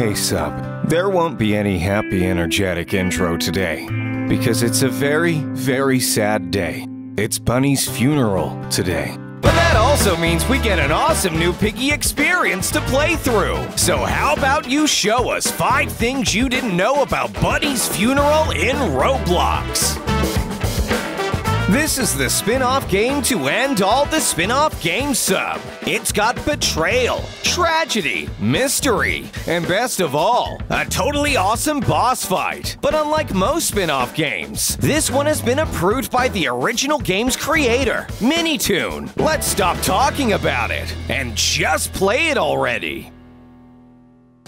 Hey sub, there won't be any happy energetic intro today because it's a very, very sad day. It's Bunny's funeral today. But that also means we get an awesome new Piggy experience to play through. So how about you show us 5 things you didn't know about Bunny's funeral in Roblox? This is the spin-off game to end all the spin-off games sub. It's got betrayal, tragedy, mystery, and best of all, a totally awesome boss fight. But unlike most spin-off games, this one has been approved by the original game's creator, Minitoon. Let's stop talking about it and just play it already.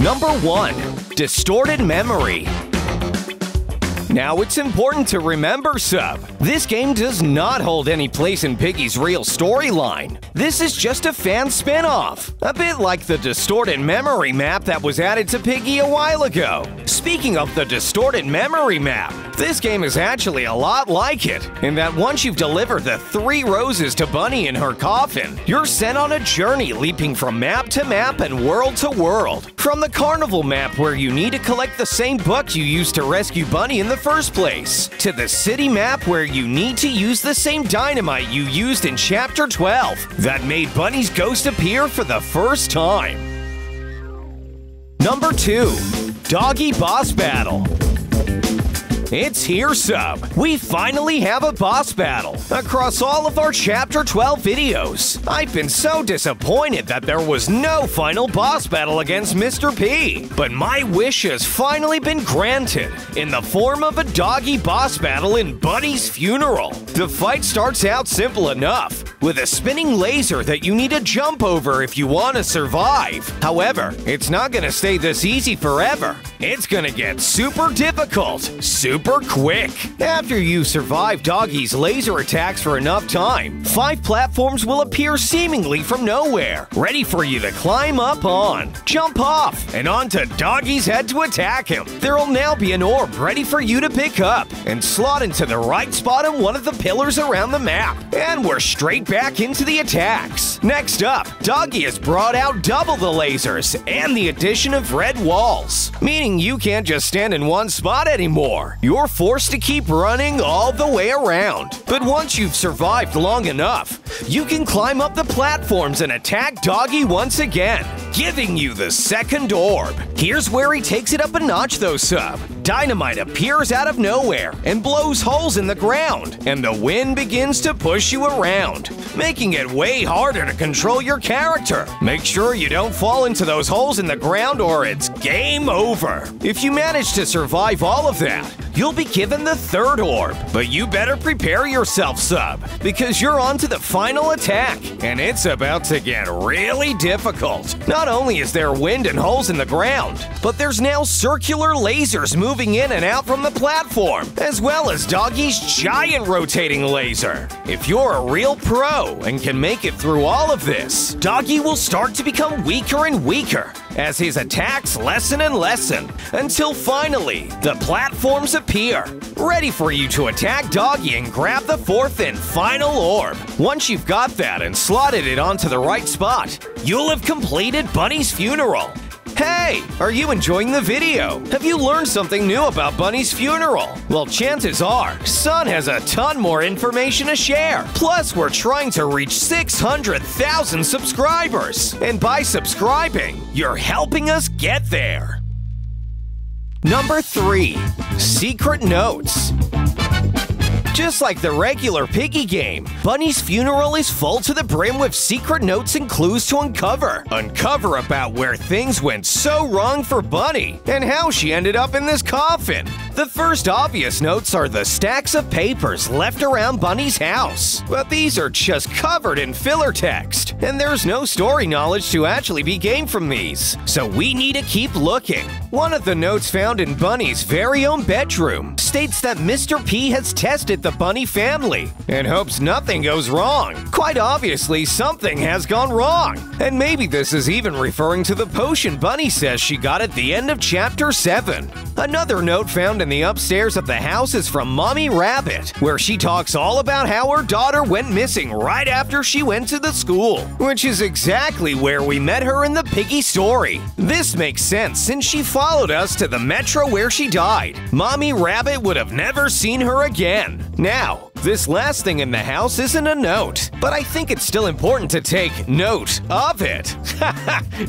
Number 1. Distorted Memory. Now, it's important to remember, sub, this game does not hold any place in Piggy's real storyline. This is just a fan spin-off, a bit like the Distorted Memory map that was added to Piggy a while ago. Speaking of the Distorted Memory map, this game is actually a lot like it, in that once you've delivered the 3 roses to Bunny in her coffin, you're sent on a journey leaping from map to map and world to world. From the carnival map where you need to collect the same book you used to rescue Bunny in the first place, to the city map where you need to use the same dynamite you used in Chapter 12 that made Bunny's ghost appear for the first time. Number 2. Doggy Boss Battle. It's here, sub. We finally have a boss battle across all of our Chapter 12 videos. I've been so disappointed that there was no final boss battle against Mr. P, but my wish has finally been granted in the form of a doggy boss battle in Bunny's funeral. The fight starts out simple enough, with a spinning laser that you need to jump over if you want to survive. However, it's not gonna stay this easy forever. It's gonna get super difficult, super quick. After you survive Doggy's laser attacks for enough time, 5 platforms will appear seemingly from nowhere, ready for you to climb up on, jump off, and onto Doggy's head to attack him. There'll now be an orb ready for you to pick up and slot into the right spot on one of the pillars around the map. And we're straight back into the attacks. Next up, Doggy has brought out double the lasers and the addition of red walls, meaning you can't just stand in one spot anymore. You're forced to keep running all the way around. But once you've survived long enough, you can climb up the platforms and attack Doggy once again, giving you the second orb. Here's where he takes it up a notch though, sub. Dynamite appears out of nowhere and blows holes in the ground, and the wind begins to push you around, making it way harder to control your character. Make sure you don't fall into those holes in the ground or it's game over. If you manage to survive all of that, you'll be given the third orb. But you better prepare yourself, sub, because you're on to the final attack, and it's about to get really difficult. Not only is there wind and holes in the ground, but there's now circular lasers moving in and out from the platform, as well as Doggy's giant rotating laser. If you're a real pro and can make it through all of this, Doggy will start to become weaker and weaker as his attacks lessen and lessen, until finally, the platforms appear, ready for you to attack Doggy and grab the 4th and final orb. Once you've got that and slotted it onto the right spot, you'll have completed Bunny's funeral. Hey, are you enjoying the video? Have you learned something new about Bunny's funeral? Well, chances are, Sun has a ton more information to share. Plus, we're trying to reach 600,000 subscribers. And by subscribing, you're helping us get there. Number 3. Secret Notes. Just like the regular Piggy game, Bunny's funeral is full to the brim with secret notes and clues to uncover. Uncover about where things went so wrong for Bunny and how she ended up in this coffin. The first obvious notes are the stacks of papers left around Bunny's house. But these are just covered in filler text, and there's no story knowledge to actually be gained from these. So we need to keep looking. One of the notes found in Bunny's very own bedroom states that Mr. P has tested the Bunny family and hopes nothing goes wrong. Quite obviously, something has gone wrong. And maybe this is even referring to the potion Bunny says she got at the end of Chapter 7. Another note found in the upstairs of the house is from Mommy Rabbit, where she talks all about how her daughter went missing right after she went to the school, which is exactly where we met her in the Piggy story. This makes sense since she followed us to the metro where she died. Mommy Rabbit would have never seen her again. Now, this last thing in the house isn't a note, but I think it's still important to take note of it.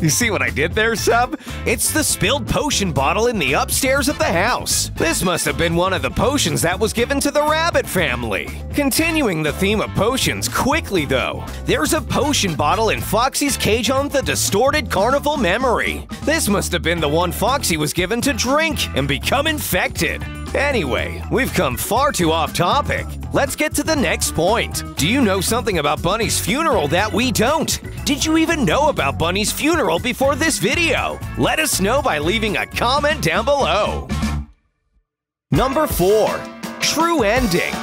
You see what I did there, Sub? It's the spilled potion bottle in the upstairs of the house. This must have been one of the potions that was given to the rabbit family. Continuing the theme of potions quickly though, there's a potion bottle in Foxy's cage on the distorted carnival memory. This must have been the one Foxy was given to drink and become infected. Anyway, we've come far too off topic. Let's get to the next point. Do you know something about Bunny's funeral that we don't? Did you even know about Bunny's funeral before this video? Let us know by leaving a comment down below. Number 4. True ending.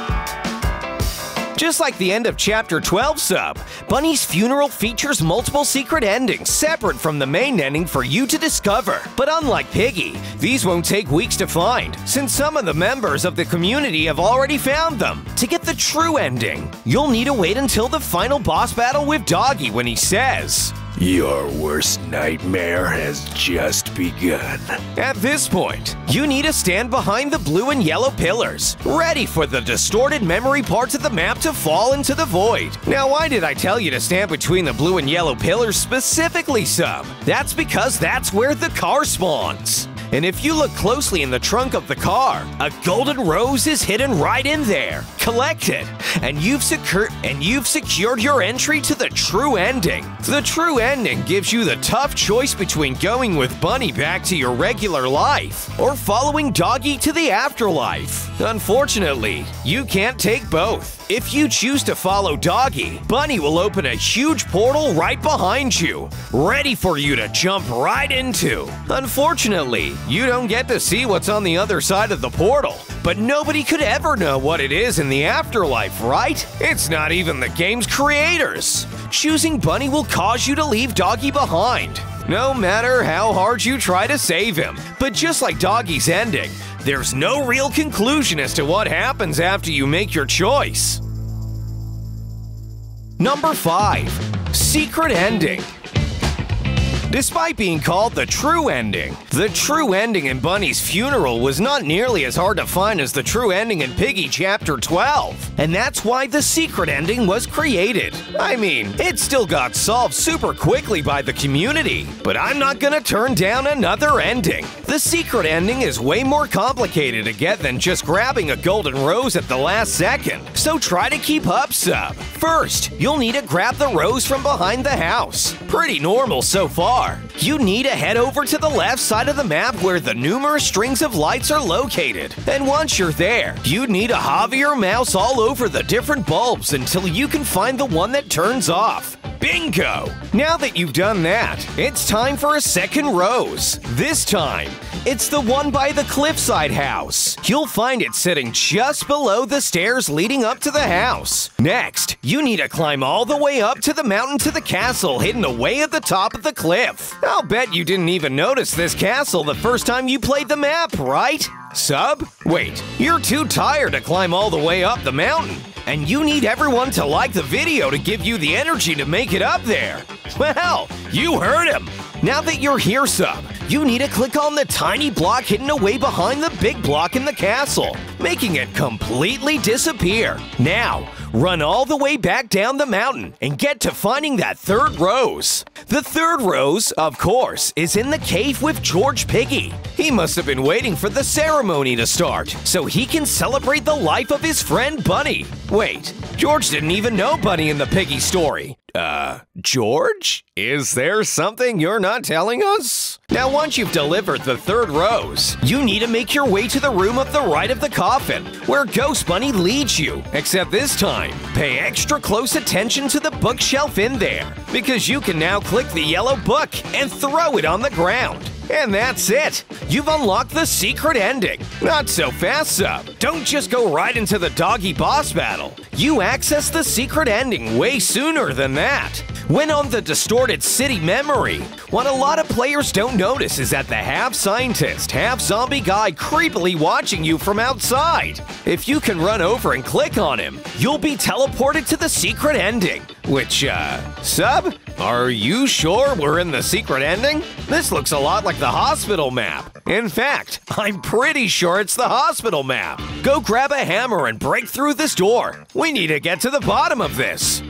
Just like the end of Chapter 12 Sub, Bunny's funeral features multiple secret endings separate from the main ending for you to discover. But unlike Piggy, these won't take weeks to find, since some of the members of the community have already found them. To get the true ending, you'll need to wait until the final boss battle with Doggy when he says, "Your worst nightmare has just begun." At this point, you need to stand behind the blue and yellow pillars, ready for the distorted memory parts of the map to fall into the void. Now, why did I tell you to stand between the blue and yellow pillars specifically, Sub? That's because that's where the car spawns. And if you look closely in the trunk of the car, a golden rose is hidden right in there. Collect it, and you've secured your entry to the true ending. The true ending gives you the tough choice between going with Bunny back to your regular life or following Doggy to the afterlife. Unfortunately, you can't take both. If you choose to follow Doggy, Bunny will open a huge portal right behind you, ready for you to jump right into. Unfortunately, you don't get to see what's on the other side of the portal, but nobody could ever know what it is in the afterlife, right? It's not even the game's creators. Choosing Bunny will cause you to leave Doggy behind, no matter how hard you try to save him. But just like Doggy's ending, there's no real conclusion as to what happens after you make your choice. Number 5. Secret ending. Despite being called the true ending in Bunny's funeral was not nearly as hard to find as the true ending in Piggy Chapter 12. And that's why the secret ending was created. I mean, it still got solved super quickly by the community, but I'm not gonna turn down another ending. The secret ending is way more complicated to get than just grabbing a golden rose at the last second, so try to keep up, Sub. First, you'll need to grab the rose from behind the house. Pretty normal so far. You need to head over to the left side of the map where the numerous strings of lights are located. And once you're there, you need to hover your mouse all over the different bulbs until you can find the one that turns off. Bingo! Now that you've done that, it's time for a second rose. This time, it's the one by the cliffside house. You'll find it sitting just below the stairs leading up to the house. Next, you need to climb all the way up to the mountain to the castle hidden away at the top of the cliff. I'll bet you didn't even notice this castle the first time you played the map, right? Sub? Wait, you're too tired to climb all the way up the mountain, and you need everyone to like the video to give you the energy to make it up there. Well, you heard him. Now that you're here, Sub, you need to click on the tiny block hidden away behind the big block in the castle, making it completely disappear. Now, run all the way back down the mountain and get to finding that third rose. The third rose, of course, is in the cave with George Piggy. He must have been waiting for the ceremony to start so he can celebrate the life of his friend Bunny. Wait, George didn't even know Bunny in the Piggy story. George? Is there something you're not telling us? Now, once you've delivered the third rose, you need to make your way to the room of the right of the coffin, where Ghost Bunny leads you. Except this time, pay extra close attention to the bookshelf in there, because you can now click the yellow book and throw it on the ground. And that's it! You've unlocked the secret ending. Not so fast, Sub. Don't just go right into the Doggy boss battle. You access the secret ending way sooner than that. went on the distorted city memory. What a lot of players don't notice is that the half-scientist, half-zombie guy creepily watching you from outside. If you can run over and click on him, you'll be teleported to the secret ending. Which, Sub? Are you sure we're in the secret ending? This looks a lot like the hospital map. In fact, I'm pretty sure it's the hospital map. Go grab a hammer and break through this door. We need to get to the bottom of this.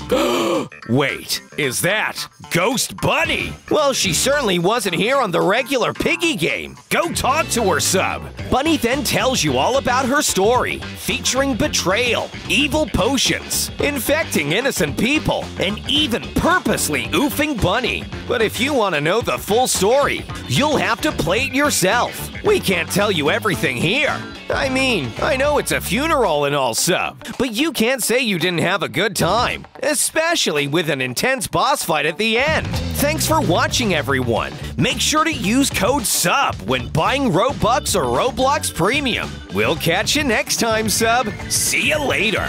Wait, is that Ghost Bunny? Well, she certainly wasn't here on the regular Piggy game. Go talk to her, Sub. Bunny then tells you all about her story, featuring betrayal, evil potions, infecting innocent people, and even purposely oofing Bunny. But if you want to know the full story, you'll have to play it yourself. We can't tell you everything here. I mean, I know it's a funeral and all, Sub, but you can't say you didn't have a good time, especially with an intense boss fight at the end. Thanks for watching, everyone. Make sure to use code SUB when buying Robux or Roblox Premium. We'll catch you next time, Sub. See you later.